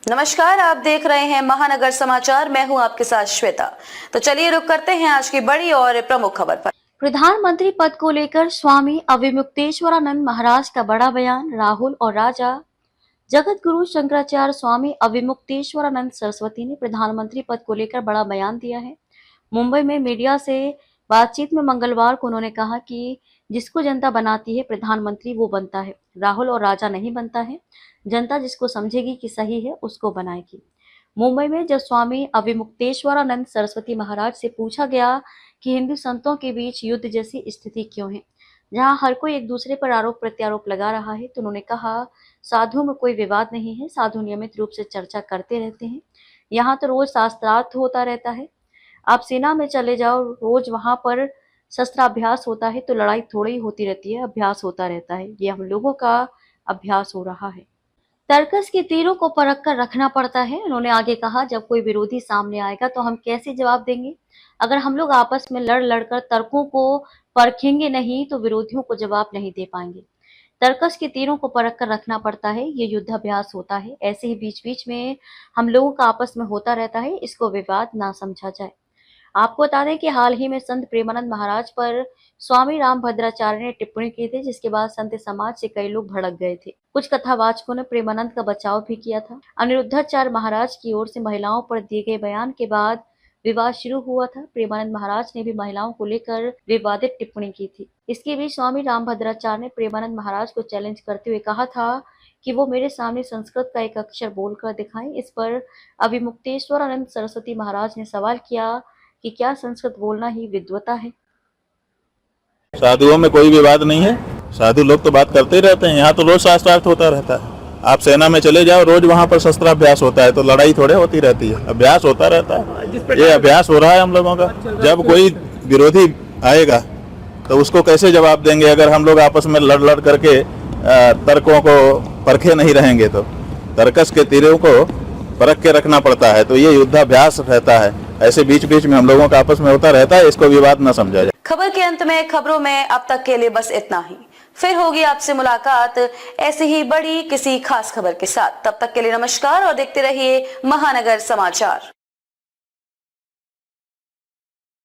नमस्कार, आप देख रहे हैं महानगर समाचार। मैं हूं आपके साथ श्वेता। तो चलिए रुक करते हैं आज की बड़ी और प्रमुख खबर पर। प्रधानमंत्री पद को लेकर स्वामी अविमुक्तेश्वरानंद महाराज का बड़ा बयान। राहुल और राजा जगत गुरु शंकराचार्य स्वामी अविमुक्तेश्वरानंद सरस्वती ने प्रधानमंत्री पद को लेकर बड़ा बयान दिया है। मुंबई में मीडिया से बातचीत में मंगलवार को उन्होंने कहा कि जिसको जनता बनाती है प्रधानमंत्री वो बनता है, राहुल और राजा नहीं बनता है। जनता जिसको समझेगी कि सही है उसको बनाएगी। मुंबई में जब स्वामी अविमुक्तेश्वरानंद सरस्वती महाराज से पूछा गया कि हिंदू संतों के बीच युद्ध जैसी स्थिति क्यों है, जहां हर कोई एक दूसरे पर आरोप प्रत्यारोप लगा रहा है, तो उन्होंने कहा साधुओं में कोई विवाद नहीं है, साधु नियमित रूप से चर्चा करते रहते हैं। यहाँ तो रोज शास्त्रार्थ होता रहता है। आप सेना में चले जाओ, रोज वहां पर शस्त्राभ्यास होता है, तो लड़ाई थोड़ी होती रहती है, अभ्यास होता रहता है। ये हम लोगों का अभ्यास हो रहा है। तर्कस के तीरों को परख कर रखना पड़ता है। उन्होंने आगे कहा, जब कोई विरोधी सामने आएगा तो हम कैसे जवाब देंगे? अगर हम लोग आपस में लड़ लड़कर तर्कों को परखेंगे नहीं तो विरोधियों को जवाब नहीं दे पाएंगे। तर्कस के तीरों को परख कर रखना पड़ता है। ये युद्धाभ्यास होता है। ऐसे ही बीच बीच में हम लोगों का आपस में होता रहता है, इसको विवाद ना समझा जाए। आपको बता दें कि हाल ही में संत प्रेमानंद महाराज पर स्वामी रामभद्राचार्य ने टिप्पणी की थी, जिसके बाद संत समाज से कई लोग भड़क गए थे। कुछ कथावाचकों ने प्रेमानंद का बचाव भी किया था। अनिरुद्धाचार्य महाराज की ओर से महिलाओं पर दिए गए बयान के बाद विवाद शुरू हुआ था। प्रेमानंद महाराज ने भी महिलाओं को लेकर विवादित टिप्पणी की थी। इसके बीच स्वामी रामभद्राचार्य ने प्रेमानंद महाराज को चैलेंज करते हुए कहा था कि वो मेरे सामने संस्कृत का एक अक्षर बोलकर दिखाएं। इस पर अविमुक्तेश्वरानंद सरस्वती महाराज ने सवाल किया कि क्या संस्कृत बोलना ही विद्वता है? साधुओं में कोई विवाद नहीं है। साधु लोग तो बात करते ही रहते हैं। यहाँ तो रोज शास्त्रार्थ होता रहता है। आप सेना में चले जाओ, रोज वहाँ पर शस्त्राभ्यास होता है, तो लड़ाई थोड़े होती रहती है, अभ्यास होता रहता है। ये अभ्यास हो रहा है हम लोगों का। जब कोई विरोधी आएगा तो उसको कैसे जवाब देंगे अगर हम लोग आपस में लड़ लड़ करके तर्कों को परखे नहीं रहेंगे? तो तर्कस के तीरों को परख के रखना पड़ता है। तो ये युद्धाभ्यास रहता है। ऐसे बीच बीच में हम लोगों का आपस में होता रहता है, इसको विवाद न समझा जाए। खबर के अंत में खबरों में अब तक के लिए बस इतना ही। फिर होगी आपसे मुलाकात ऐसी ही बड़ी किसी खास खबर के साथ। तब तक के लिए नमस्कार और देखते रहिए महानगर समाचार।